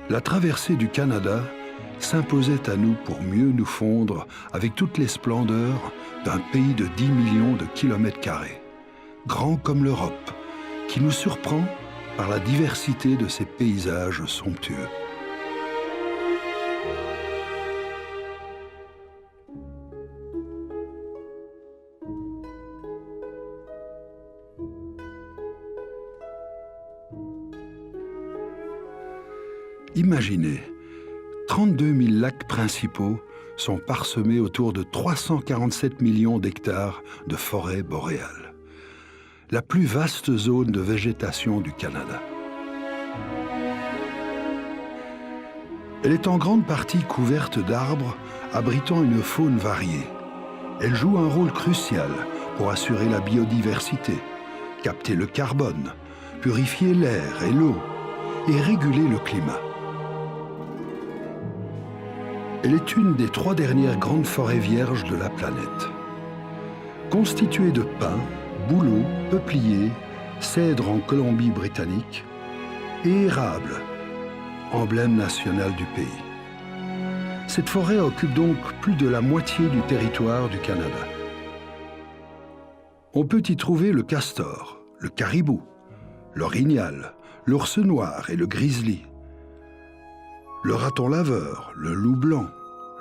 La traversée du Canada s'imposait à nous pour mieux nous fondre avec toutes les splendeurs d'un pays de 10 millions de kilomètres carrés, grand comme l'Europe, qui nous surprend par la diversité de ses paysages somptueux. Imaginez, 32 000 lacs principaux sont parsemés autour de 347 millions d'hectares de forêt boréale, la plus vaste zone de végétation du Canada. Elle est en grande partie couverte d'arbres abritant une faune variée. Elle joue un rôle crucial pour assurer la biodiversité, capter le carbone, purifier l'air et l'eau et réguler le climat. Elle est une des 3 dernières grandes forêts vierges de la planète. Constituée de pins, bouleaux, peupliers, cèdres en Colombie-Britannique et érables, emblème national du pays. Cette forêt occupe donc plus de la moitié du territoire du Canada. On peut y trouver le castor, le caribou, l'orignal, l'ours noir et le grizzly, le raton laveur, le loup blanc,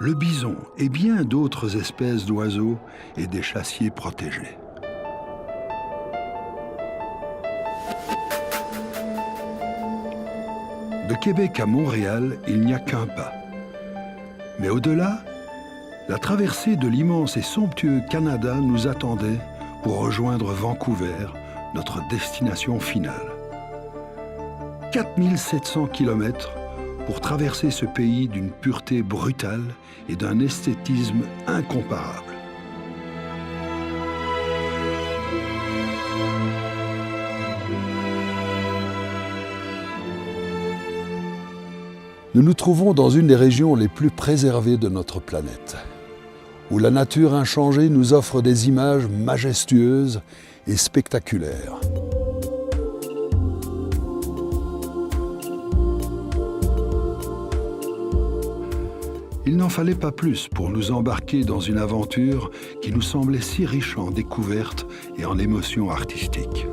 le bison et bien d'autres espèces d'oiseaux et des chassiers protégés. De Québec à Montréal, il n'y a qu'un pas. Mais au-delà, la traversée de l'immense et somptueux Canada nous attendait pour rejoindre Vancouver, notre destination finale. 4700 kilomètres pour traverser ce pays d'une pureté brutale et d'un esthétisme incomparable. Nous nous trouvons dans une des régions les plus préservées de notre planète, où la nature inchangée nous offre des images majestueuses et spectaculaires. Il n'en fallait pas plus pour nous embarquer dans une aventure qui nous semblait si riche en découvertes et en émotions artistiques.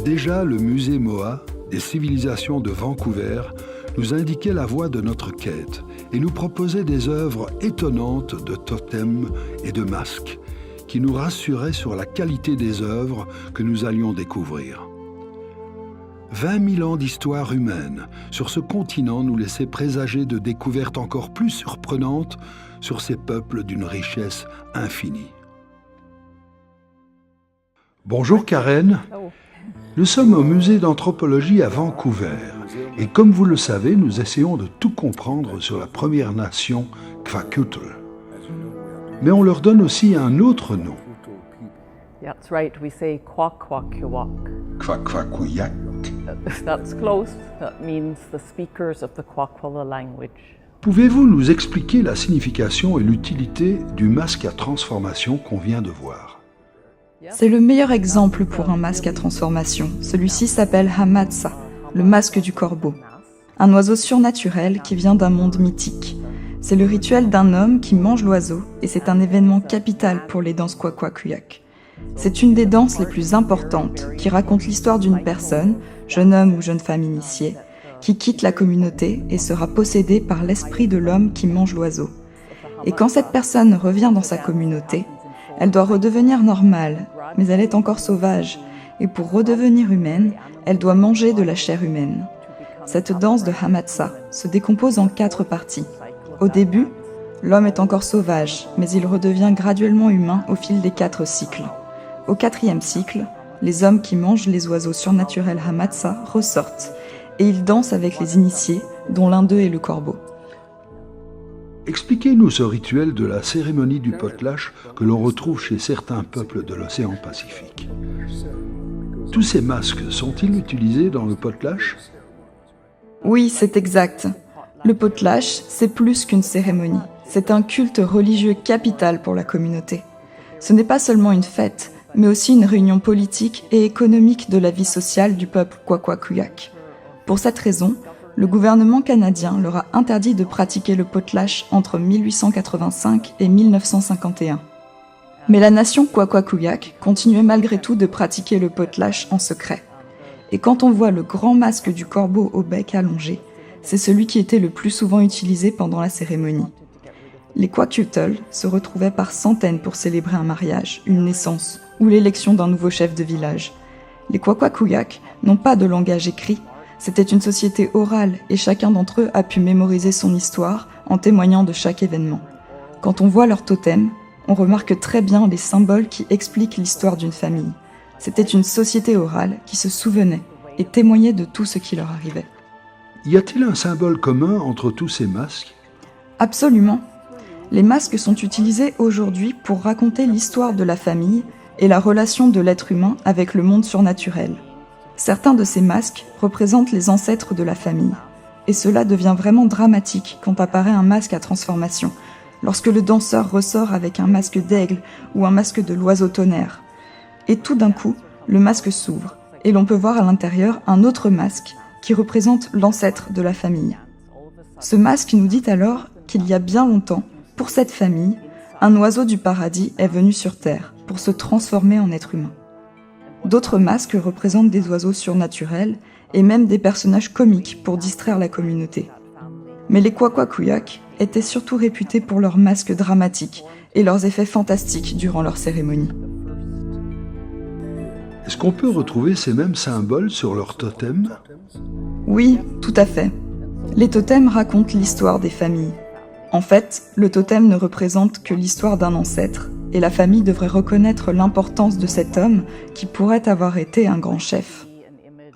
Déjà, le musée Moa des civilisations de Vancouver nous indiquait la voie de notre quête et nous proposait des œuvres étonnantes de totems et de masques qui nous rassuraient sur la qualité des œuvres que nous allions découvrir. 20 000 ans d'histoire humaine sur ce continent nous laissaient présager de découvertes encore plus surprenantes sur ces peuples d'une richesse infinie. Bonjour Karen. Nous sommes au musée d'anthropologie à Vancouver et comme vous le savez, nous essayons de tout comprendre sur la Première Nation Kwakiutl. Mais on leur donne aussi un autre nom. That's right, we say Kwakwaka'wakw. Kwakwaka'wakw. That's close. That means the speakers of the Kwakwala language. Pouvez-vous nous expliquer la signification et l'utilité du masque à transformation qu'on vient de voir? C'est le meilleur exemple pour un masque à transformation. Celui-ci s'appelle Hamatsa, le masque du corbeau. Un oiseau surnaturel qui vient d'un monde mythique. C'est le rituel d'un homme qui mange l'oiseau et c'est un événement capital pour les danses Kwakwaka'wakw. C'est une des danses les plus importantes qui raconte l'histoire d'une personne, jeune homme ou jeune femme initiée, qui quitte la communauté et sera possédée par l'esprit de l'homme qui mange l'oiseau. Et quand cette personne revient dans sa communauté, elle doit redevenir normale, mais elle est encore sauvage, et pour redevenir humaine, elle doit manger de la chair humaine. Cette danse de Hamatsa se décompose en 4 parties. Au début, l'homme est encore sauvage, mais il redevient graduellement humain au fil des 4 cycles. Au 4e cycle, les hommes qui mangent les oiseaux surnaturels Hamatsa ressortent, et ils dansent avec les initiés, dont l'un d'eux est le corbeau. Expliquez-nous ce rituel de la cérémonie du potlatch que l'on retrouve chez certains peuples de l'océan Pacifique. tous ces masques sont-ils utilisés dans le potlatch? Oui, c'est exact. Le potlatch, c'est plus qu'une cérémonie. C'est un culte religieux capital pour la communauté. Ce n'est pas seulement une fête, mais aussi une réunion politique et économique de la vie sociale du peuple Kwakwaka'wakw. Pour cette raison, le gouvernement canadien leur a interdit de pratiquer le potlatch entre 1885 et 1951. Mais la nation Kwakwaka'wakw continuait malgré tout de pratiquer le potlatch en secret. Et quand on voit le grand masque du corbeau au bec allongé, c'est celui qui était le plus souvent utilisé pendant la cérémonie. Les Kwakiutl se retrouvaient par centaines pour célébrer un mariage, une naissance ou l'élection d'un nouveau chef de village. Les Kwakwaka'wakw n'ont pas de langage écrit, c'était une société orale et chacun d'entre eux a pu mémoriser son histoire en témoignant de chaque événement. Quand on voit leur totem, on remarque très bien les symboles qui expliquent l'histoire d'une famille. C'était une société orale qui se souvenait et témoignait de tout ce qui leur arrivait. Y a-t-il un symbole commun entre tous ces masques? Absolument. Les masques sont utilisés aujourd'hui pour raconter l'histoire de la famille et la relation de l'être humain avec le monde surnaturel. Certains de ces masques représentent les ancêtres de la famille. Et cela devient vraiment dramatique quand apparaît un masque à transformation, lorsque le danseur ressort avec un masque d'aigle ou un masque de l'oiseau tonnerre. Et tout d'un coup, le masque s'ouvre, et l'on peut voir à l'intérieur un autre masque qui représente l'ancêtre de la famille. Ce masque nous dit alors qu'il y a bien longtemps, pour cette famille, un oiseau du paradis est venu sur Terre pour se transformer en être humain. D'autres masques représentent des oiseaux surnaturels et même des personnages comiques pour distraire la communauté. Mais les Kwakwaka'wakw étaient surtout réputés pour leurs masques dramatiques et leurs effets fantastiques durant leur cérémonie. Est-ce qu'on peut retrouver ces mêmes symboles sur leur totem? Oui, tout à fait. Les totems racontent l'histoire des familles. En fait, le totem ne représente que l'histoire d'un ancêtre, et la famille devrait reconnaître l'importance de cet homme qui pourrait avoir été un grand chef.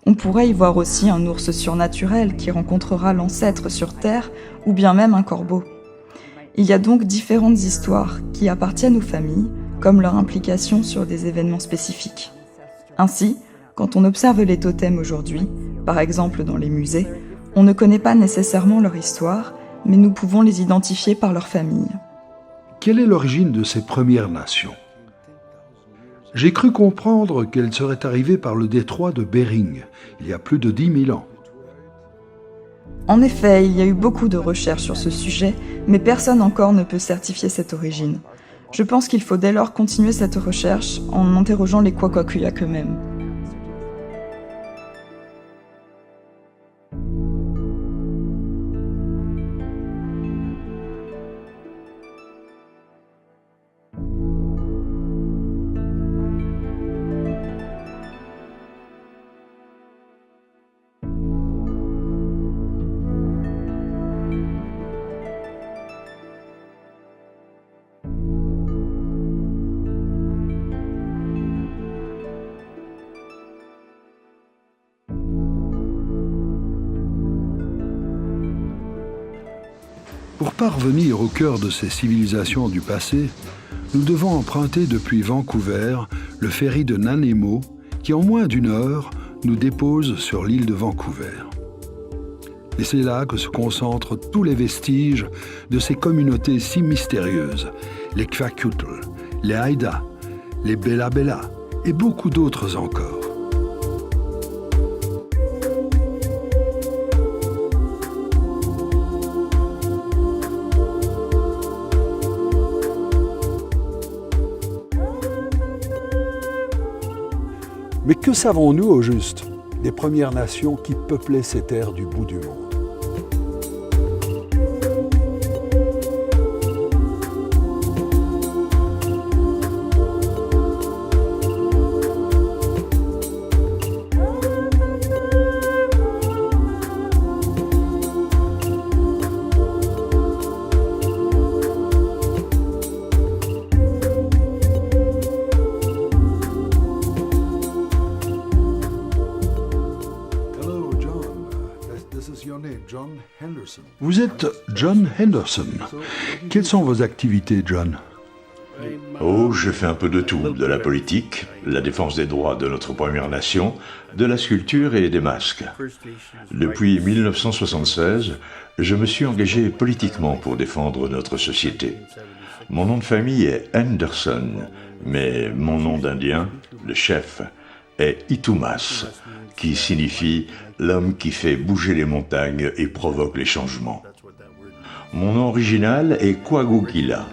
On pourrait y voir aussi un ours surnaturel qui rencontrera l'ancêtre sur Terre, ou bien même un corbeau. Il y a donc différentes histoires qui appartiennent aux familles, comme leur implication sur des événements spécifiques. Ainsi, quand on observe les totems aujourd'hui, par exemple dans les musées, on ne connaît pas nécessairement leur histoire, mais nous pouvons les identifier par leur famille. Quelle est l'origine de ces Premières Nations? J'ai cru comprendre qu'elles seraient arrivées par le détroit de Bering, il y a plus de 10 000 ans. En effet, il y a eu beaucoup de recherches sur ce sujet, mais personne encore ne peut certifier cette origine. Je pense qu'il faut dès lors continuer cette recherche en interrogeant les Kwakwaka'wakw eux-mêmes. Pour parvenir au cœur de ces civilisations du passé, nous devons emprunter depuis Vancouver le ferry de Nanaimo qui, en moins d'1 heure, nous dépose sur l'île de Vancouver. Et c'est là que se concentrent tous les vestiges de ces communautés si mystérieuses, les Kwakiutl, les Haida, les Bella Bella et beaucoup d'autres encore. Mais que savons-nous au juste des Premières Nations qui peuplaient ces terres du bout du monde? Vous êtes John Henderson. Quelles sont vos activités, John? Oh, je fais un peu de tout, de la politique, la défense des droits de notre Première Nation, de la sculpture et des masques. Depuis 1976, je me suis engagé politiquement pour défendre notre société. Mon nom de famille est Henderson, mais mon nom d'Indien, le chef, est Itumas, qui signifie « l'homme qui fait bouger les montagnes et provoque les changements ». Mon nom original est Kwagugila,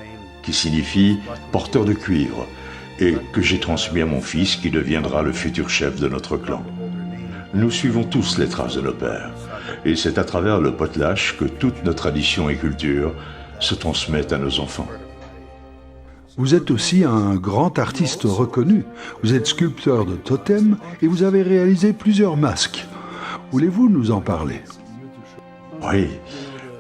qui signifie « porteur de cuivre », et que j'ai transmis à mon fils qui deviendra le futur chef de notre clan. Nous suivons tous les traces de nos pères, et c'est à travers le potlatch que toutes nos traditions et cultures se transmettent à nos enfants. Vous êtes aussi un grand artiste reconnu. Vous êtes sculpteur de totems et vous avez réalisé plusieurs masques. Voulez-vous nous en parler? Oui,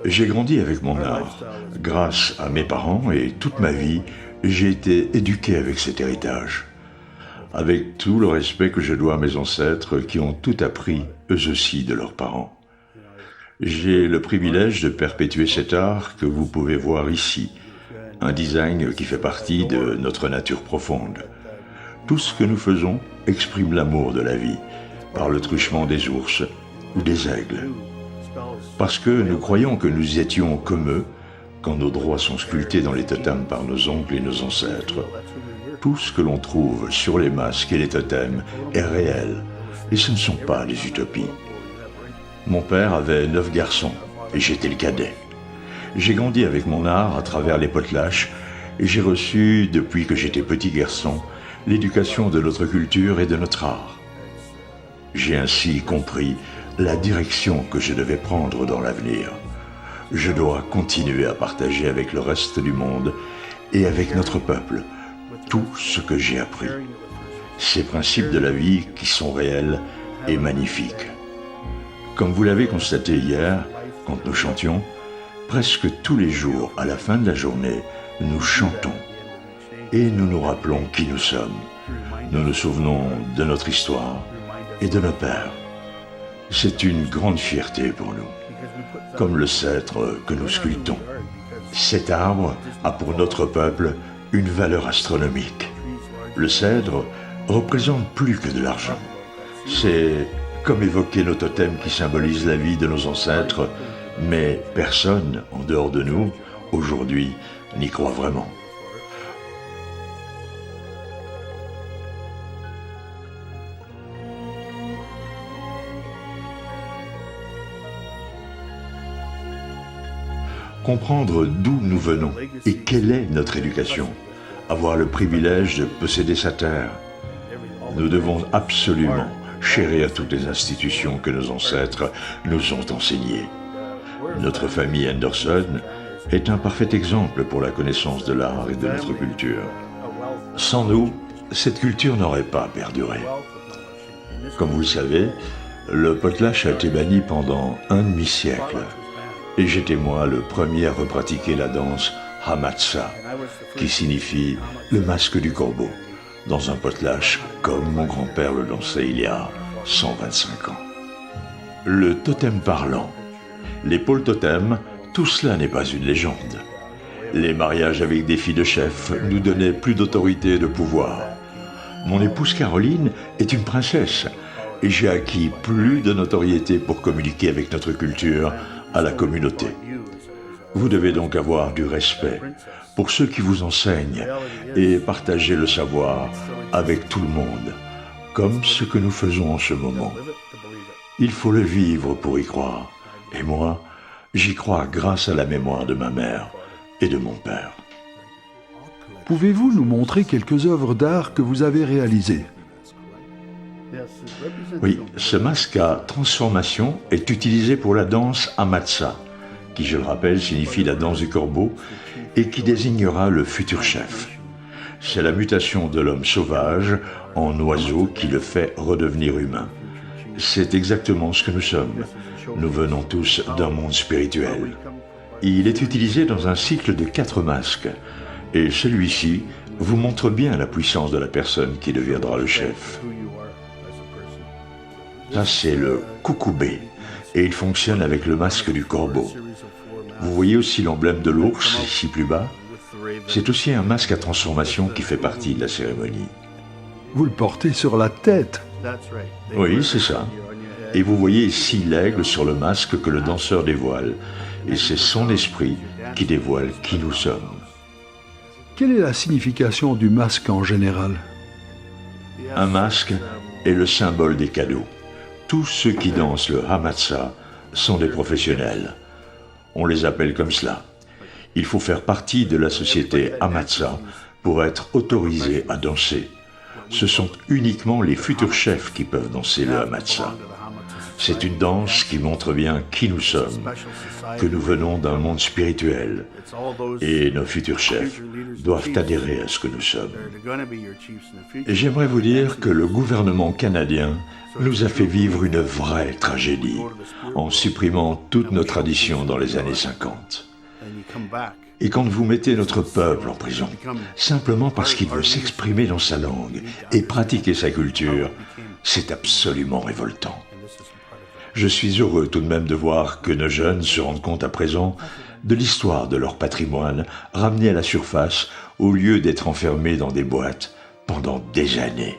j'ai grandi avec mon art. Grâce à mes parents et toute ma vie, j'ai été éduqué avec cet héritage. Avec tout le respect que je dois à mes ancêtres qui ont tout appris, eux aussi, de leurs parents. J'ai le privilège de perpétuer cet art que vous pouvez voir ici. Un design qui fait partie de notre nature profonde. Tout ce que nous faisons exprime l'amour de la vie, par le truchement des ours ou des aigles. Parce que nous croyons que nous étions comme eux, quand nos droits sont sculptés dans les totems par nos oncles et nos ancêtres. Tout ce que l'on trouve sur les masques et les totems est réel, et ce ne sont pas des utopies. Mon père avait 9 garçons, et j'étais le cadet. J'ai grandi avec mon art à travers les potlatchs et j'ai reçu, depuis que j'étais petit garçon, l'éducation de notre culture et de notre art. J'ai ainsi compris la direction que je devais prendre dans l'avenir. Je dois continuer à partager avec le reste du monde et avec notre peuple tout ce que j'ai appris. Ces principes de la vie qui sont réels et magnifiques. Comme vous l'avez constaté hier, quand nous chantions, presque tous les jours, à la fin de la journée, nous chantons et nous nous rappelons qui nous sommes. Nous nous souvenons de notre histoire et de nos pères. C'est une grande fierté pour nous, comme le cèdre que nous sculptons. Cet arbre a pour notre peuple une valeur astronomique. Le cèdre représente plus que de l'argent. C'est comme évoquer nos totems qui symbolisent la vie de nos ancêtres, mais personne, en dehors de nous, aujourd'hui, n'y croit vraiment. Comprendre d'où nous venons et quelle est notre éducation. Avoir le privilège de posséder sa terre. Nous devons absolument chérir toutes les institutions que nos ancêtres nous ont enseignées. Notre famille Henderson est un parfait exemple pour la connaissance de l'art et de notre culture. Sans nous, cette culture n'aurait pas perduré. Comme vous le savez, le potlatch a été banni pendant un demi-siècle. Et j'étais moi le premier à repratiquer la danse Hamatsa, qui signifie le masque du corbeau, dans un potlatch comme mon grand-père le dansait il y a 125 ans. Le totem parlant. Les pôles totems, tout cela n'est pas une légende. Les mariages avec des filles de chefs nous donnaient plus d'autorité et de pouvoir. Mon épouse Caroline est une princesse et j'ai acquis plus de notoriété pour communiquer avec notre culture à la communauté. Vous devez donc avoir du respect pour ceux qui vous enseignent et partager le savoir avec tout le monde, comme ce que nous faisons en ce moment. Il faut le vivre pour y croire. Et moi, j'y crois grâce à la mémoire de ma mère et de mon père. Pouvez-vous nous montrer quelques œuvres d'art que vous avez réalisées? Oui, ce masque à transformation est utilisé pour la danse Hamatsa, qui, je le rappelle, signifie la danse du corbeau et qui désignera le futur chef. C'est la mutation de l'homme sauvage en oiseau qui le fait redevenir humain. C'est exactement ce que nous sommes. Nous venons tous d'un monde spirituel. Il est utilisé dans un cycle de 4 masques, et celui-ci vous montre bien la puissance de la personne qui deviendra le chef. Ça, c'est le Kukube, et il fonctionne avec le masque du corbeau. Vous voyez aussi l'emblème de l'ours, ici plus bas? C'est aussi un masque à transformation qui fait partie de la cérémonie. Vous le portez sur la tête. Oui, c'est ça. Et vous voyez ici l'aigle sur le masque que le danseur dévoile. Et c'est son esprit qui dévoile qui nous sommes. Quelle est la signification du masque en général? Un masque est le symbole des cadeaux. Tous ceux qui dansent le Hamatsa sont des professionnels. On les appelle comme cela. Il faut faire partie de la société Hamatsa pour être autorisé à danser. Ce sont uniquement les futurs chefs qui peuvent danser le Hamatsa. C'est une danse qui montre bien qui nous sommes, que nous venons d'un monde spirituel, et nos futurs chefs doivent adhérer à ce que nous sommes. Et j'aimerais vous dire que le gouvernement canadien nous a fait vivre une vraie tragédie en supprimant toutes nos traditions dans les années 50. Et quand vous mettez notre peuple en prison, simplement parce qu'il veut s'exprimer dans sa langue et pratiquer sa culture, c'est absolument révoltant. Je suis heureux tout de même de voir que nos jeunes se rendent compte à présent de l'histoire de leur patrimoine ramené à la surface au lieu d'être enfermés dans des boîtes pendant des années.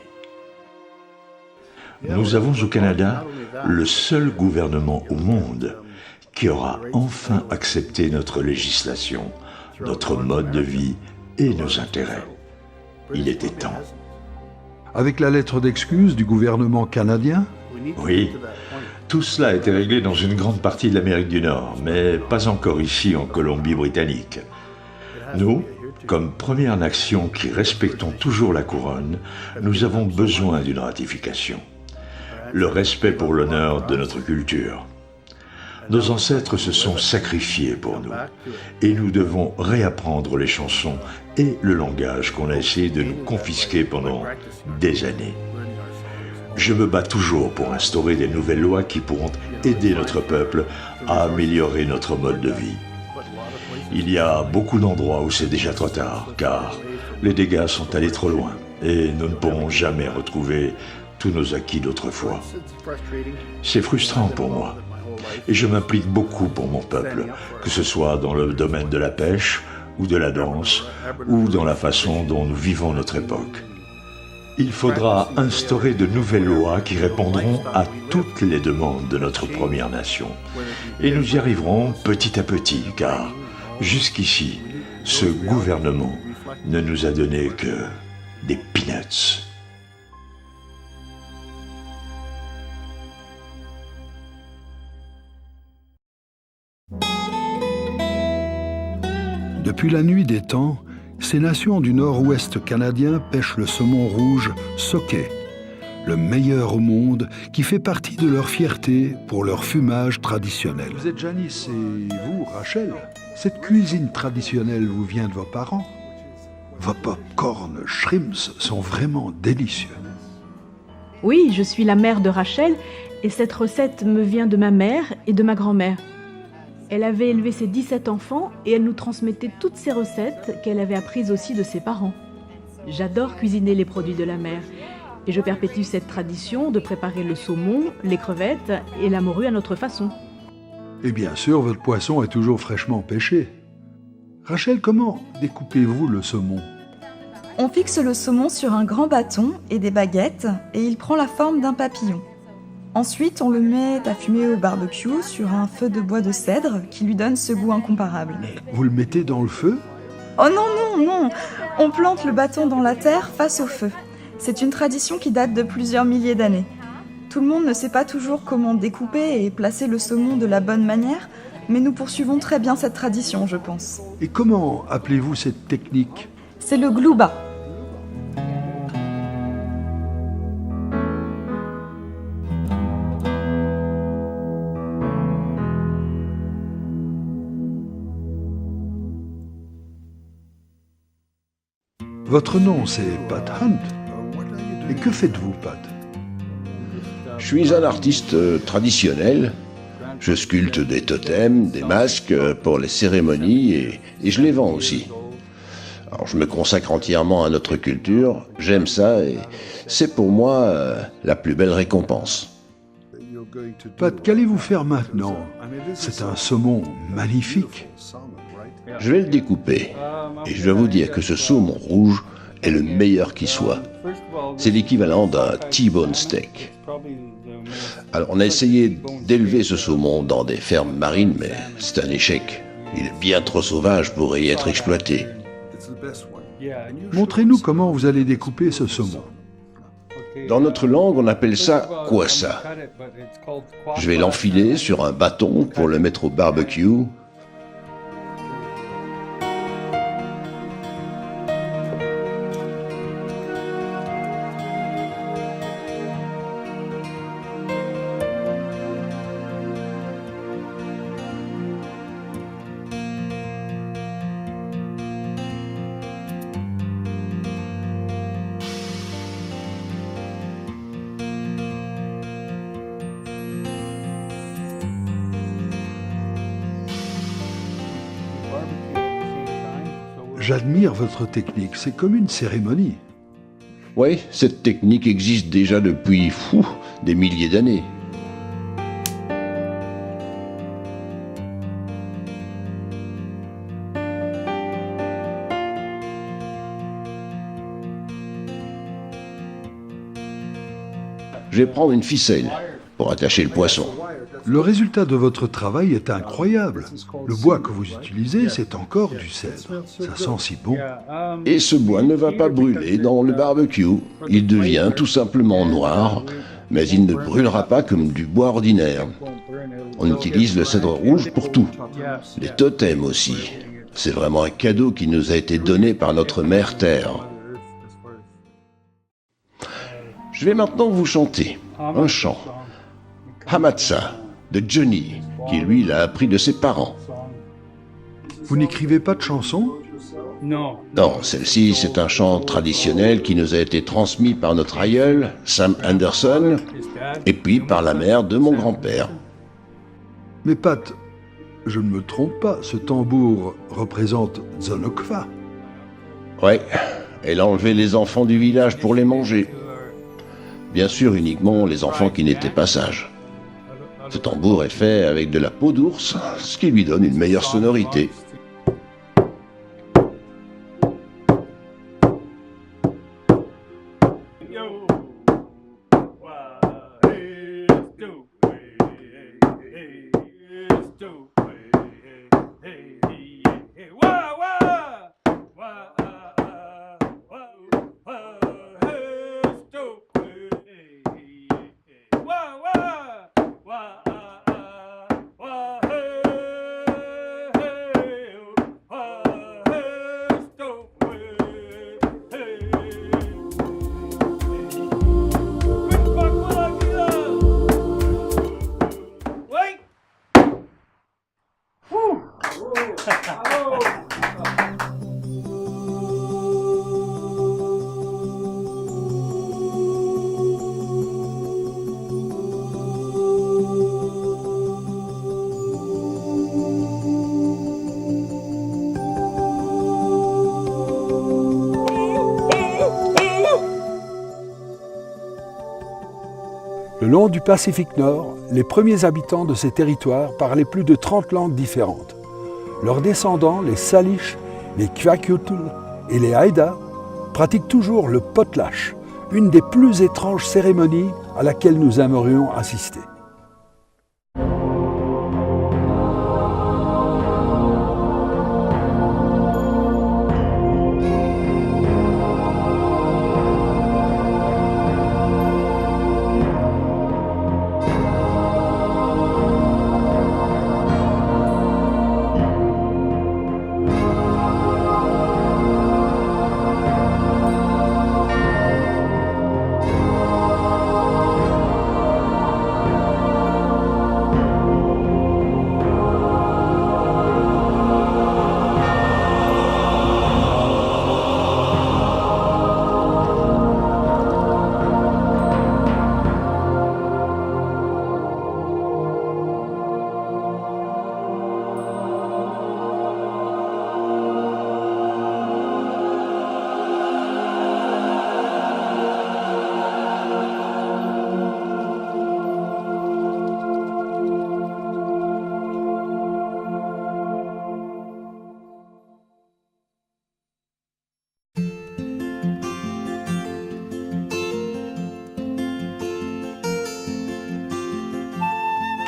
Nous avons au Canada le seul gouvernement au monde qui aura enfin accepté notre législation, notre mode de vie et nos intérêts. Il était temps. Avec la lettre d'excuse du gouvernement canadien? Oui, tout cela a été réglé dans une grande partie de l'Amérique du Nord, mais pas encore ici en Colombie-Britannique. Nous, comme première nation qui respectons toujours la couronne, nous avons besoin d'une ratification. Le respect pour l'honneur de notre culture. Nos ancêtres se sont sacrifiés pour nous, et nous devons réapprendre les chansons et le langage qu'on a essayé de nous confisquer pendant des années. Je me bats toujours pour instaurer des nouvelles lois qui pourront aider notre peuple à améliorer notre mode de vie. Il y a beaucoup d'endroits où c'est déjà trop tard, car les dégâts sont allés trop loin et nous ne pourrons jamais retrouver tous nos acquis d'autrefois. C'est frustrant pour moi et je m'implique beaucoup pour mon peuple, que ce soit dans le domaine de la pêche ou de la danse ou dans la façon dont nous vivons notre époque. Il faudra instaurer de nouvelles lois qui répondront à toutes les demandes de notre Première Nation. Et nous y arriverons petit à petit, car jusqu'ici, ce gouvernement ne nous a donné que des peanuts. Depuis la nuit des temps, ces nations du nord-ouest canadien pêchent le saumon rouge soquet, le meilleur au monde, qui fait partie de leur fierté pour leur fumage traditionnel. Vous êtes Janice et vous, Rachel. Cette cuisine traditionnelle vous vient de vos parents. Vos pop-corn shrimps sont vraiment délicieux. Oui, je suis la mère de Rachel et cette recette me vient de ma mère et de ma grand-mère. Elle avait élevé ses 17 enfants et elle nous transmettait toutes ces recettes qu'elle avait apprises aussi de ses parents. J'adore cuisiner les produits de la mer et je perpétue cette tradition de préparer le saumon, les crevettes et la morue à notre façon. Et bien sûr, votre poisson est toujours fraîchement pêché. Rachel, comment découpez-vous le saumon? On fixe le saumon sur un grand bâton et des baguettes et il prend la forme d'un papillon. Ensuite, on le met à fumer au barbecue sur un feu de bois de cèdre qui lui donne ce goût incomparable. Vous le mettez dans le feu? Oh non, non, non! On plante le bâton dans la terre face au feu. C'est une tradition qui date de plusieurs milliers d'années. Tout le monde ne sait pas toujours comment découper et placer le saumon de la bonne manière, mais nous poursuivons très bien cette tradition, je pense. Et comment appelez-vous cette technique? C'est le glouba. Votre nom, c'est Pat Hunt. Et que faites-vous, Pat? Je suis un artiste traditionnel. Je sculpte des totems, des masques pour les cérémonies et je les vends aussi. Alors je me consacre entièrement à notre culture, j'aime ça et c'est pour moi la plus belle récompense. Pat, qu'allez-vous faire maintenant? C'est un saumon magnifique. Je vais le découper. Et je dois vous dire que ce saumon rouge est le meilleur qui soit. C'est l'équivalent d'un T-bone steak. Alors, on a essayé d'élever ce saumon dans des fermes marines, mais c'est un échec. Il est bien trop sauvage pour y être exploité. Montrez-nous comment vous allez découper ce saumon. Dans notre langue, on appelle ça kwassa. Je vais l'enfiler sur un bâton pour le mettre au barbecue. J'admire votre technique, c'est comme une cérémonie. Oui, cette technique existe déjà depuis des milliers d'années. Je vais prendre une ficelle pour attacher le poisson. Le résultat de votre travail est incroyable. Le bois que vous utilisez, c'est encore du cèdre. Ça sent si bon. Et ce bois ne va pas brûler dans le barbecue. Il devient tout simplement noir, mais il ne brûlera pas comme du bois ordinaire. On utilise le cèdre rouge pour tout. Les totems aussi. C'est vraiment un cadeau qui nous a été donné par notre mère Terre. Je vais maintenant vous chanter un chant. Hamatsa, de Johnny, qui lui l'a appris de ses parents. Vous n'écrivez pas de chansons? Non, celle-ci, c'est un chant traditionnel qui nous a été transmis par notre aïeul, Sam Anderson, et puis par la mère de mon grand-père. Mais Pat, je ne me trompe pas, ce tambour représente Zonokva. Ouais, elle a enlevé les enfants du village pour les manger. Bien sûr, uniquement les enfants qui n'étaient pas sages. Ce tambour est fait avec de la peau d'ours, ce qui lui donne une meilleure sonorité. Le long du Pacifique Nord, les premiers habitants de ces territoires parlaient plus de 30 langues différentes. Leurs descendants, les Salish, les Kwakiutl et les Haida, pratiquent toujours le potlatch, une des plus étranges cérémonies à laquelle nous aimerions assister.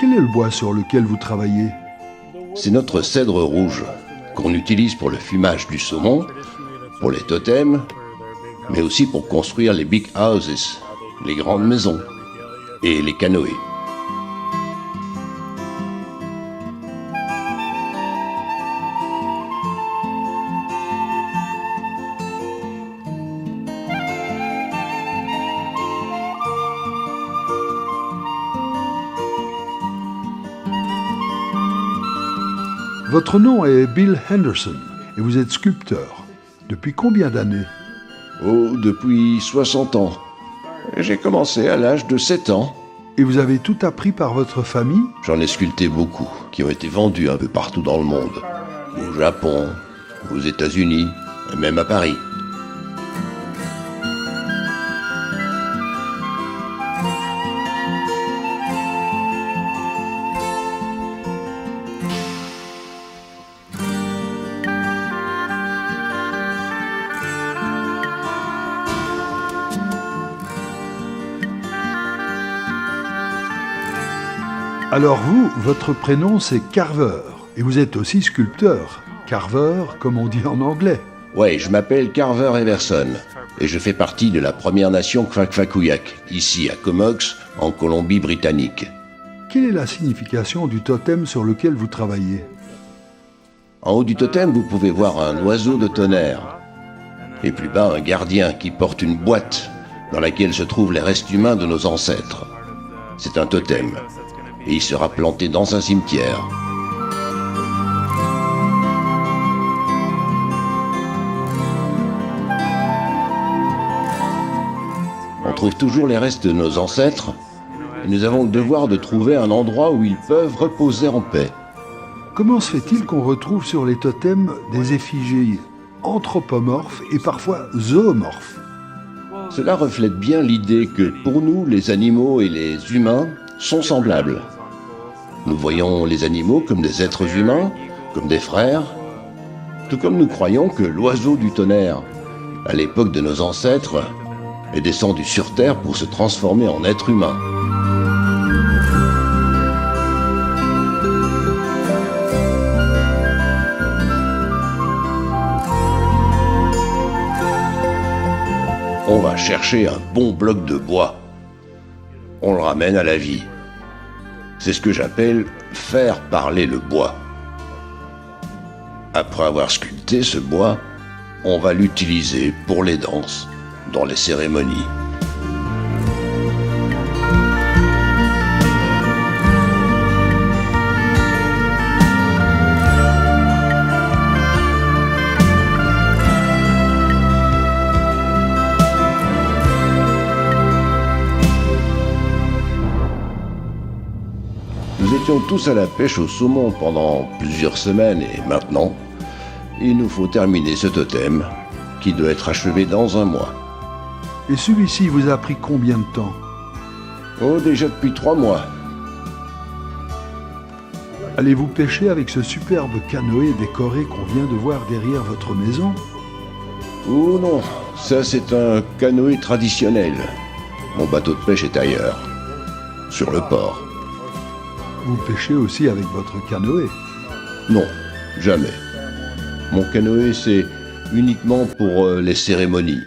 Quel est le bois sur lequel vous travaillez? C'est notre cèdre rouge qu'on utilise pour le fumage du saumon, pour les totems, mais aussi pour construire les big houses, les grandes maisons et les canoës. Votre nom est Bill Henderson et vous êtes sculpteur. Depuis combien d'années? Oh, depuis 60 ans. J'ai commencé à l'âge de 7 ans. Et vous avez tout appris par votre famille? J'en ai sculpté beaucoup, qui ont été vendus un peu partout dans le monde. Au Japon, aux États-Unis, et même à Paris. Alors vous, votre prénom c'est Carver, et vous êtes aussi sculpteur. Carver, comme on dit en anglais. Ouais, je m'appelle Carver Everson, et je fais partie de la Première Nation Kwakwaka'wakw, ici à Comox, en Colombie-Britannique. Quelle est la signification du totem sur lequel vous travaillez? En haut du totem, vous pouvez voir un oiseau de tonnerre, et plus bas un gardien qui porte une boîte dans laquelle se trouvent les restes humains de nos ancêtres. C'est un totem, et il sera planté dans un cimetière. On trouve toujours les restes de nos ancêtres, et nous avons le devoir de trouver un endroit où ils peuvent reposer en paix. Comment se fait-il qu'on retrouve sur les totems des effigies anthropomorphes et parfois zoomorphes? Cela reflète bien l'idée que pour nous, les animaux et les humains sont semblables. Nous voyons les animaux comme des êtres humains, comme des frères, tout comme nous croyons que l'oiseau du tonnerre, à l'époque de nos ancêtres, est descendu sur Terre pour se transformer en être humain. On va chercher un bon bloc de bois. On le ramène à la vie. C'est ce que j'appelle faire parler le bois. Après avoir sculpté ce bois, on va l'utiliser pour les danses, dans les cérémonies. Nous étions tous à la pêche au saumon pendant plusieurs semaines et maintenant, il nous faut terminer ce totem qui doit être achevé dans un mois. Et celui-ci vous a pris combien de temps? Oh, déjà depuis 3 mois. Allez-vous pêcher avec ce superbe canoë décoré qu'on vient de voir derrière votre maison? Oh non, ça c'est un canoë traditionnel. Mon bateau de pêche est ailleurs, sur le port. Vous pêchez aussi avec votre canoë? Non, jamais. Mon canoë, c'est uniquement pour les cérémonies.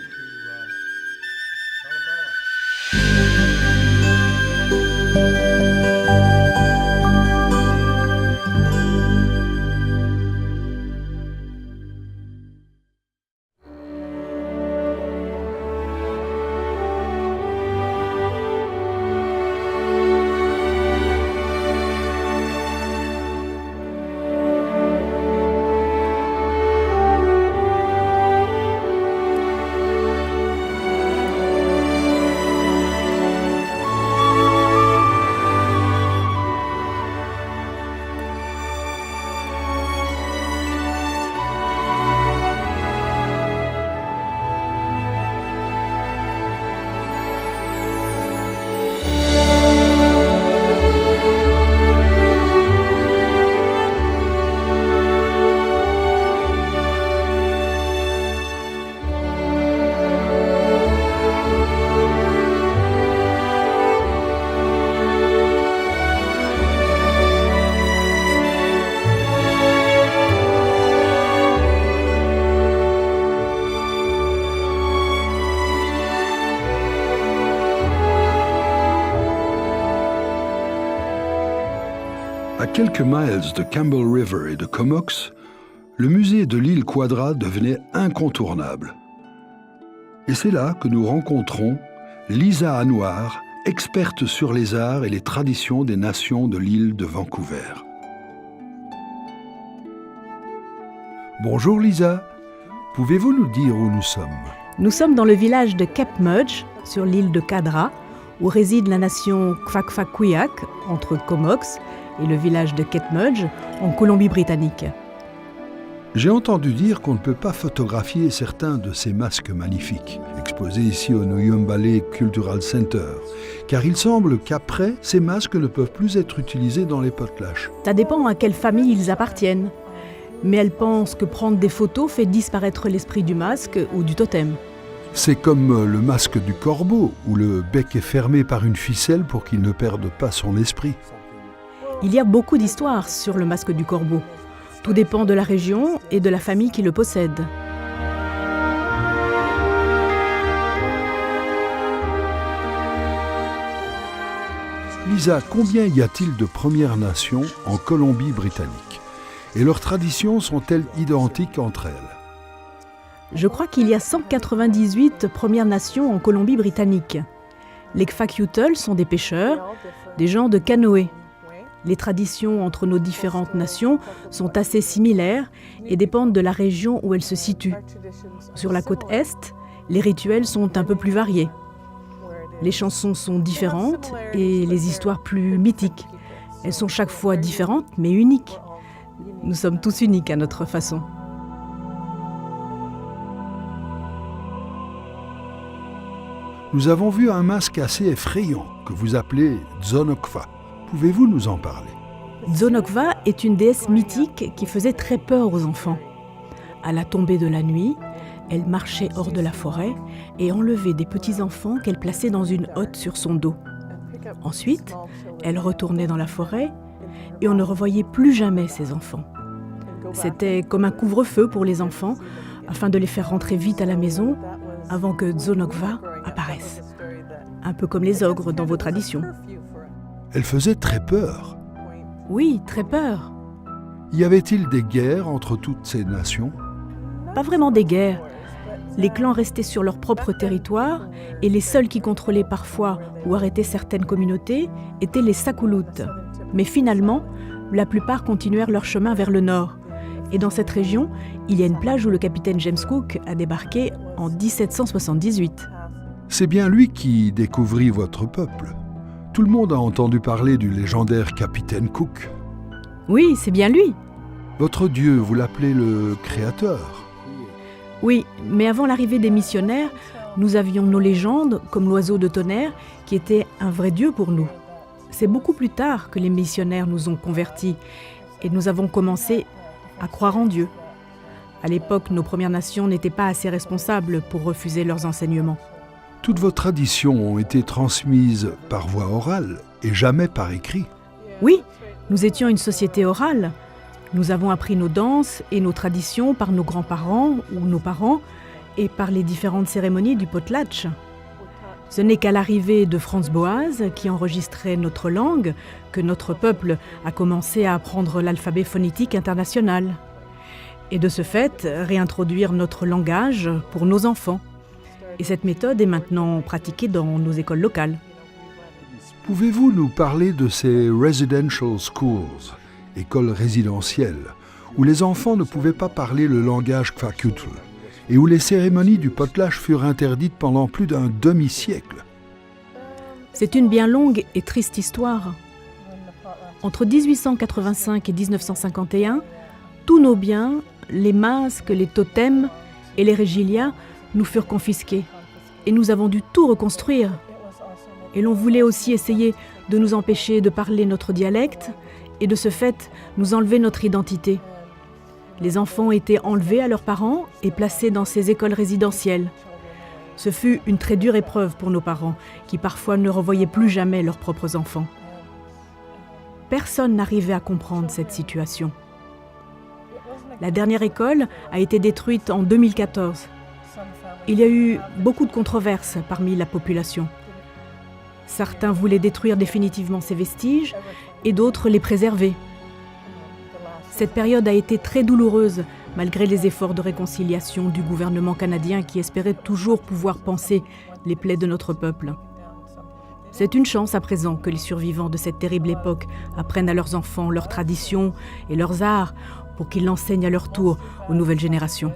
À quelques miles de Campbell River et de Comox, le musée de l'île Quadra devenait incontournable. Et c'est là que nous rencontrons Lisa Anwar, experte sur les arts et les traditions des nations de l'île de Vancouver. Bonjour Lisa, pouvez-vous nous dire où nous sommes ? Nous sommes dans le village de Cape Mudge, sur l'île de Quadra, où réside la nation Kwakwaka'wakw, entre Comox et le village de Cape Mudge, en Colombie-Britannique. J'ai entendu dire qu'on ne peut pas photographier certains de ces masques magnifiques, exposés ici au Nuyumbale Cultural Center, car il semble qu'après, ces masques ne peuvent plus être utilisés dans les potlatches. Ça dépend à quelle famille ils appartiennent. Mais elle pense que prendre des photos fait disparaître l'esprit du masque ou du totem. C'est comme le masque du corbeau, où le bec est fermé par une ficelle pour qu'il ne perde pas son esprit. Il y a beaucoup d'histoires sur le masque du corbeau. Tout dépend de la région et de la famille qui le possède. Lisa, combien y a-t-il de Premières Nations en Colombie-Britannique ? Et leurs traditions sont-elles identiques entre elles ? Je crois qu'il y a 198 Premières Nations en Colombie-Britannique. Les Kwakiutl sont des pêcheurs, des gens de canoë. Les traditions entre nos différentes nations sont assez similaires et dépendent de la région où elles se situent. Sur la côte Est, les rituels sont un peu plus variés. Les chansons sont différentes et les histoires plus mythiques. Elles sont chaque fois différentes mais uniques. Nous sommes tous uniques à notre façon. Nous avons vu un masque assez effrayant que vous appelez Dzonokwa. Pouvez-vous nous en parler ? Dzonokwa est une déesse mythique qui faisait très peur aux enfants. À la tombée de la nuit, elle marchait hors de la forêt et enlevait des petits-enfants qu'elle plaçait dans une hotte sur son dos. Ensuite, elle retournait dans la forêt et on ne revoyait plus jamais ces enfants. C'était comme un couvre-feu pour les enfants afin de les faire rentrer vite à la maison avant que Dzonokwa apparaisse. Un peu comme les ogres dans vos traditions. Elle faisait très peur. Oui, très peur. Y avait-il des guerres entre toutes ces nations ? Pas vraiment des guerres. Les clans restaient sur leur propre territoire et les seuls qui contrôlaient parfois ou arrêtaient certaines communautés étaient les Sakulutes. Mais finalement, la plupart continuèrent leur chemin vers le nord. Et dans cette région, il y a une plage où le capitaine James Cook a débarqué en 1778. C'est bien lui qui découvrit votre peuple. Tout le monde a entendu parler du légendaire capitaine Cook. Oui, c'est bien lui. Votre Dieu, vous l'appelez le Créateur. Oui, mais avant l'arrivée des missionnaires, nous avions nos légendes, comme l'oiseau de tonnerre, qui était un vrai Dieu pour nous. C'est beaucoup plus tard que les missionnaires nous ont convertis et nous avons commencé à croire en Dieu. À l'époque, nos Premières Nations n'étaient pas assez responsables pour refuser leurs enseignements. Toutes vos traditions ont été transmises par voie orale et jamais par écrit. Oui, nous étions une société orale. Nous avons appris nos danses et nos traditions par nos grands-parents ou nos parents et par les différentes cérémonies du potlatch. Ce n'est qu'à l'arrivée de Franz Boas, qui enregistrait notre langue, que notre peuple a commencé à apprendre l'alphabet phonétique international. Et de ce fait, réintroduire notre langage pour nos enfants. Et cette méthode est maintenant pratiquée dans nos écoles locales. Pouvez-vous nous parler de ces residential schools, écoles résidentielles, où les enfants ne pouvaient pas parler le langage Kwakiutl et où les cérémonies du potlatch furent interdites pendant plus d'un demi-siècle? C'est une bien longue et triste histoire. Entre 1885 et 1951, tous nos biens, les masques, les totems et les régilias nous furent confisqués et nous avons dû tout reconstruire. Et l'on voulait aussi essayer de nous empêcher de parler notre dialecte et de ce fait nous enlever notre identité. Les enfants étaient enlevés à leurs parents et placés dans ces écoles résidentielles. Ce fut une très dure épreuve pour nos parents qui parfois ne revoyaient plus jamais leurs propres enfants. Personne n'arrivait à comprendre cette situation. La dernière école a été détruite en 2014. Il y a eu beaucoup de controverses parmi la population. Certains voulaient détruire définitivement ces vestiges et d'autres les préserver. Cette période a été très douloureuse, malgré les efforts de réconciliation du gouvernement canadien qui espérait toujours pouvoir panser les plaies de notre peuple. C'est une chance à présent que les survivants de cette terrible époque apprennent à leurs enfants leurs traditions et leurs arts pour qu'ils l'enseignent à leur tour aux nouvelles générations.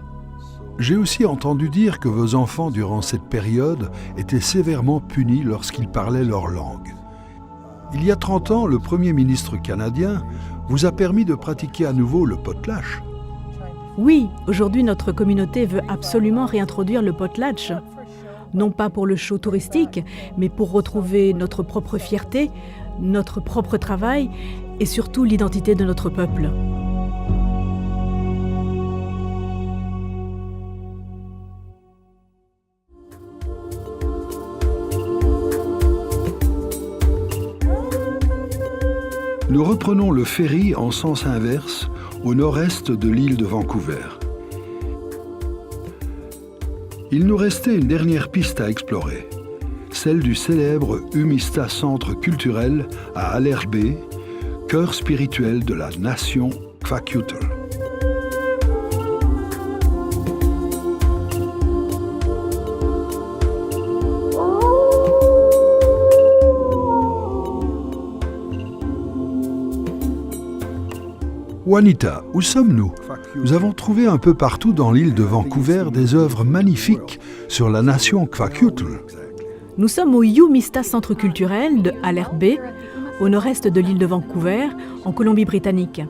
J'ai aussi entendu dire que vos enfants, durant cette période, étaient sévèrement punis lorsqu'ils parlaient leur langue. Il y a 30 ans, le Premier ministre canadien vous a permis de pratiquer à nouveau le potlatch. Oui, aujourd'hui notre communauté veut absolument réintroduire le potlatch. Non pas pour le show touristique, mais pour retrouver notre propre fierté, notre propre travail et surtout l'identité de notre peuple. Nous reprenons le ferry en sens inverse au nord-est de l'île de Vancouver. Il nous restait une dernière piste à explorer, celle du célèbre Umista Centre culturel à Alert Bay, cœur spirituel de la nation Kwakiutl. Juanita, où sommes-nous? Nous avons trouvé un peu partout dans l'île de Vancouver des œuvres magnifiques sur la nation Kwakiutl. Nous sommes au Umista Centre culturel de Alert Bay, au nord-est de l'île de Vancouver, en Colombie-Britannique.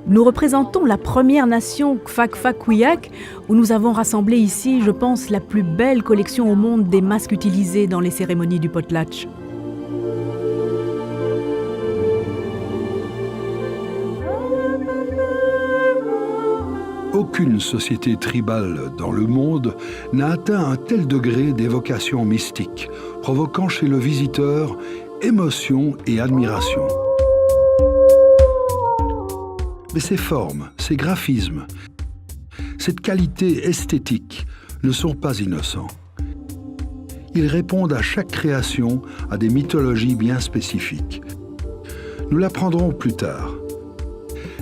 Nous représentons la première nation Kwak-Kwak-Kuyak, où nous avons rassemblé ici, je pense, la plus belle collection au monde des masques utilisés dans les cérémonies du potlatch. Aucune société tribale dans le monde n'a atteint un tel degré d'évocation mystique, provoquant chez le visiteur émotion et admiration. Mais ces formes, ces graphismes, cette qualité esthétique ne sont pas innocents. Ils répondent à chaque création à des mythologies bien spécifiques. Nous l'apprendrons plus tard.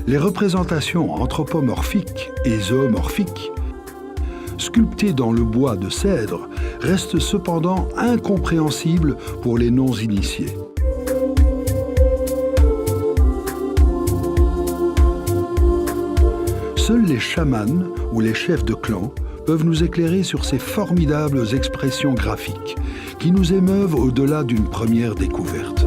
Les représentations anthropomorphiques et zoomorphiques, sculptées dans le bois de cèdre, restent cependant incompréhensibles pour les non-initiés. Seuls les chamans ou les chefs de clan peuvent nous éclairer sur ces formidables expressions graphiques qui nous émeuvent au-delà d'une première découverte.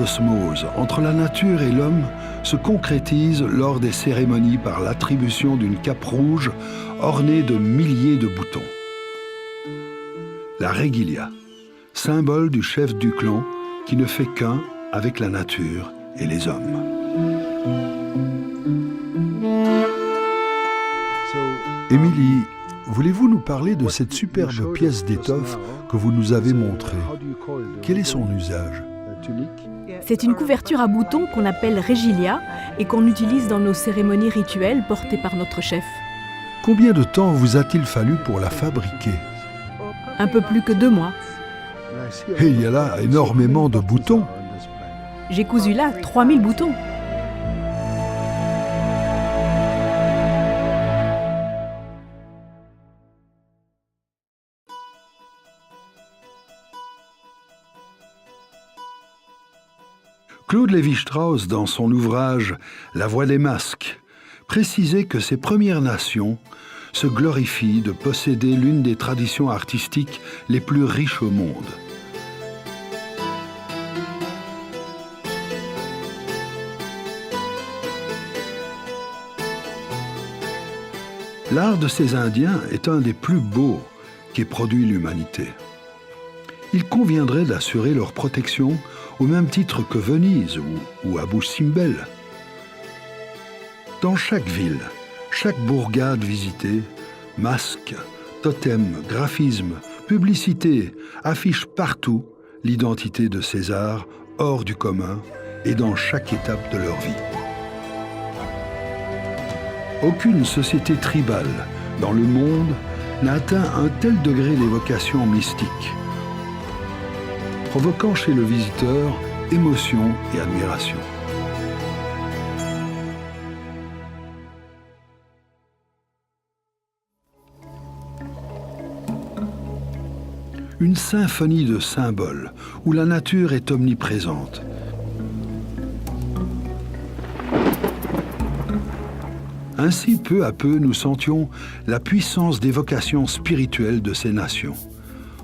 osmose entre la nature et l'homme se concrétise lors des cérémonies par l'attribution d'une cape rouge ornée de milliers de boutons. La Regilia, symbole du chef du clan qui ne fait qu'un avec la nature et les hommes. Émilie, voulez-vous nous parler de cette superbe pièce d'étoffe que vous nous avez montrée? Quel est son usage? C'est une couverture à boutons qu'on appelle Regilia et qu'on utilise dans nos cérémonies rituelles portées par notre chef. Combien de temps vous a-t-il fallu pour la fabriquer? Un peu plus que 2 mois. Et il y a là énormément de boutons. J'ai cousu là 3000 boutons. Claude Lévi-Strauss, dans son ouvrage « La voix des masques », précisait que ces Premières Nations se glorifient de posséder l'une des traditions artistiques les plus riches au monde. L'art de ces Indiens est un des plus beaux qu'ait produit l'humanité. Il conviendrait d'assurer leur protection au même titre que Venise ou Abu Simbel. Dans chaque ville, chaque bourgade visitée, masques, totems, graphismes, publicités affichent partout l'identité de ces arts hors du commun et dans chaque étape de leur vie. Aucune société tribale dans le monde n'a atteint un tel degré d'évocation mystique, provoquant chez le visiteur émotion et admiration. Une symphonie de symboles où la nature est omniprésente. Ainsi, peu à peu, nous sentions la puissance d'évocation spirituelle de ces nations.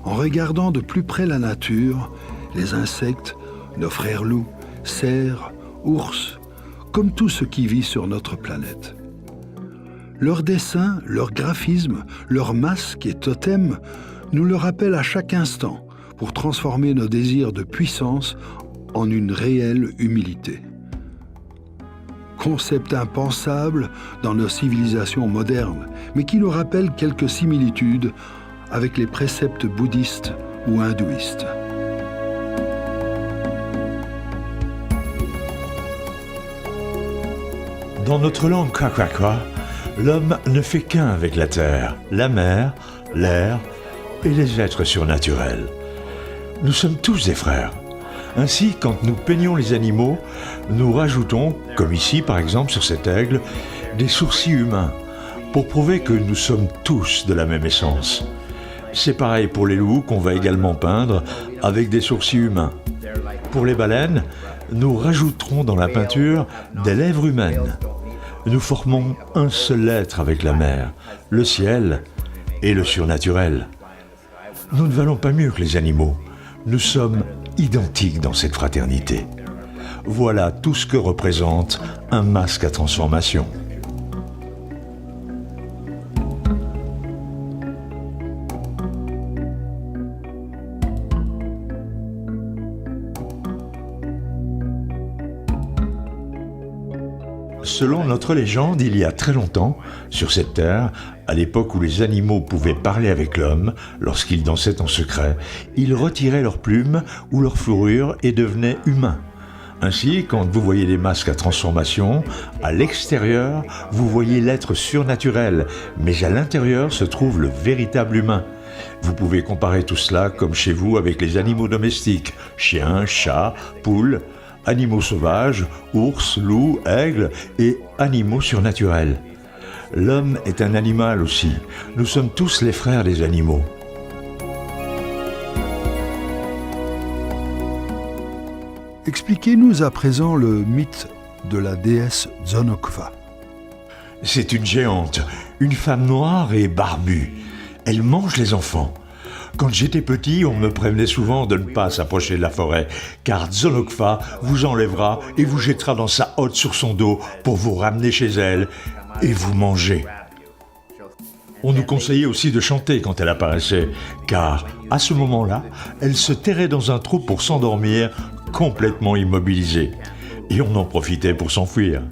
En regardant de plus près la nature, les insectes, nos frères loups, cerfs, ours, comme tout ce qui vit sur notre planète. Leurs dessins, leurs graphismes, leurs masques et totems nous le rappellent à chaque instant pour transformer nos désirs de puissance en une réelle humilité. Concept impensable dans nos civilisations modernes, mais qui nous rappelle quelques similitudes avec les préceptes bouddhistes ou hindouistes. Dans notre langue Kakwa, l'homme ne fait qu'un avec la terre, la mer, l'air et les êtres surnaturels. Nous sommes tous des frères. Ainsi, quand nous peignons les animaux, nous rajoutons, comme ici par exemple sur cet aigle, des sourcils humains, pour prouver que nous sommes tous de la même essence. C'est pareil pour les loups qu'on va également peindre avec des sourcils humains. Pour les baleines, nous rajouterons dans la peinture des lèvres humaines. Nous formons un seul être avec la mer, le ciel et le surnaturel. Nous ne valons pas mieux que les animaux. Nous sommes identiques dans cette fraternité. Voilà tout ce que représente un masque à transformation. Selon notre légende, il y a très longtemps, sur cette terre, à l'époque où les animaux pouvaient parler avec l'homme, lorsqu'ils dansaient en secret, ils retiraient leurs plumes ou leur fourrure et devenaient humains. Ainsi, quand vous voyez les masques à transformation, à l'extérieur, vous voyez l'être surnaturel, mais à l'intérieur se trouve le véritable humain. Vous pouvez comparer tout cela comme chez vous avec les animaux domestiques, chiens, chats, poules, animaux sauvages, ours, loups, aigles et animaux surnaturels. L'homme est un animal aussi. Nous sommes tous les frères des animaux. Expliquez-nous à présent le mythe de la déesse Zonokva. C'est une géante, une femme noire et barbue. Elle mange les enfants. Quand j'étais petit, on me prévenait souvent de ne pas s'approcher de la forêt, car Zonokfa vous enlèvera et vous jettera dans sa hotte sur son dos pour vous ramener chez elle et vous manger. On nous conseillait aussi de chanter quand elle apparaissait, car à ce moment-là, elle se terrait dans un trou pour s'endormir, complètement immobilisée. Et on en profitait pour s'enfuir.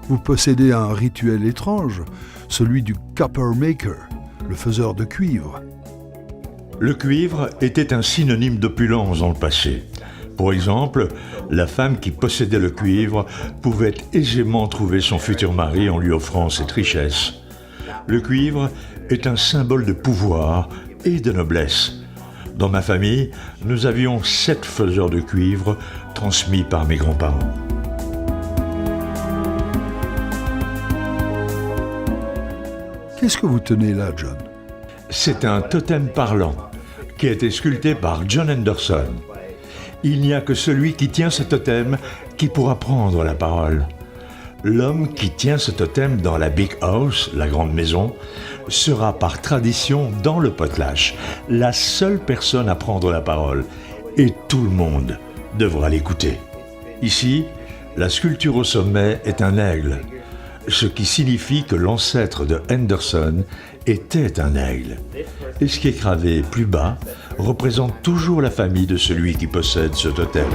Vous possédez un rituel étrange, celui du copper maker, le faiseur de cuivre. Le cuivre était un synonyme d'opulence dans le passé. Pour exemple, la femme qui possédait le cuivre pouvait aisément trouver son futur mari en lui offrant cette richesse. Le cuivre est un symbole de pouvoir et de noblesse. Dans ma famille, nous avions 7 faiseurs de cuivre transmis par mes grands-parents. Qu'est-ce que vous tenez là, John? C'est un totem parlant qui a été sculpté par John Henderson. Il n'y a que celui qui tient ce totem qui pourra prendre la parole. L'homme qui tient ce totem dans la Big House, la grande maison, sera par tradition dans le potlatch la seule personne à prendre la parole et tout le monde devra l'écouter. Ici, la sculpture au sommet est un aigle, ce qui signifie que l'ancêtre de Henderson était un aigle. Et ce qui est gravé plus bas représente toujours la famille de celui qui possède ce totem.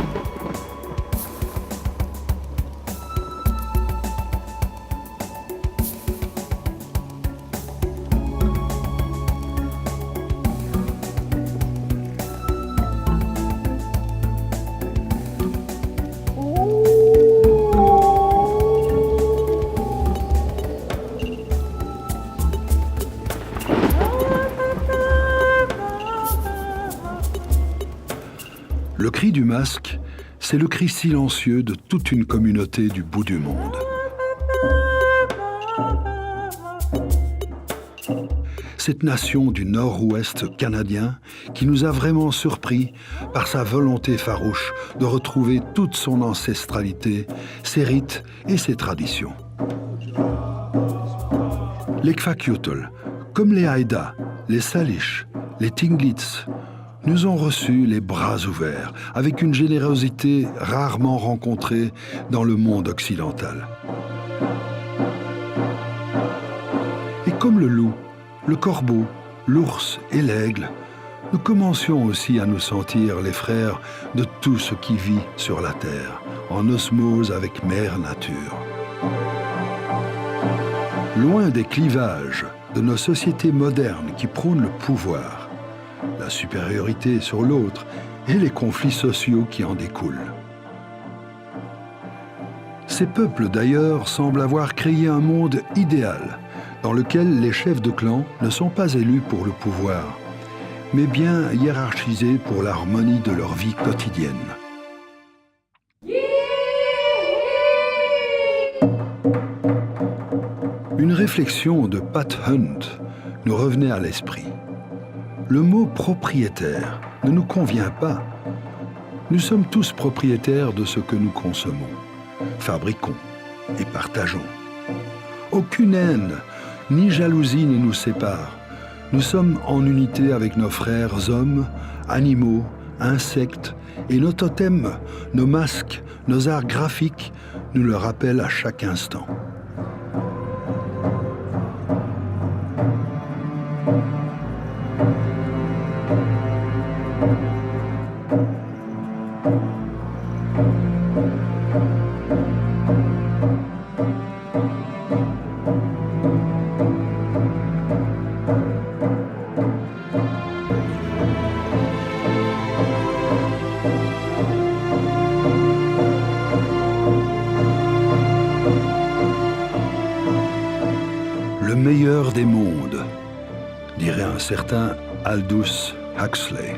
Le cri du masque, c'est le cri silencieux de toute une communauté du bout du monde. Cette nation du nord-ouest canadien qui nous a vraiment surpris par sa volonté farouche de retrouver toute son ancestralité, ses rites et ses traditions. Les Kwakiutl, comme les Haïda, les Salish, les Tlingits, nous ont reçus les bras ouverts, avec une générosité rarement rencontrée dans le monde occidental. Et comme le loup, le corbeau, l'ours et l'aigle, nous commencions aussi à nous sentir les frères de tout ce qui vit sur la terre, en osmose avec Mère Nature. Loin des clivages de nos sociétés modernes qui prônent le pouvoir, la supériorité sur l'autre et les conflits sociaux qui en découlent. Ces peuples d'ailleurs semblent avoir créé un monde idéal dans lequel les chefs de clan ne sont pas élus pour le pouvoir, mais bien hiérarchisés pour l'harmonie de leur vie quotidienne. Une réflexion de Pat Hunt nous revenait à l'esprit. Le mot propriétaire ne nous convient pas. Nous sommes tous propriétaires de ce que nous consommons, fabriquons et partageons. Aucune haine ni jalousie ne nous sépare. Nous sommes en unité avec nos frères hommes, animaux, insectes et nos totems, nos masques, nos arts graphiques nous le rappellent à chaque instant. Le meilleur des mondes, dirait un certain Aldous Huxley.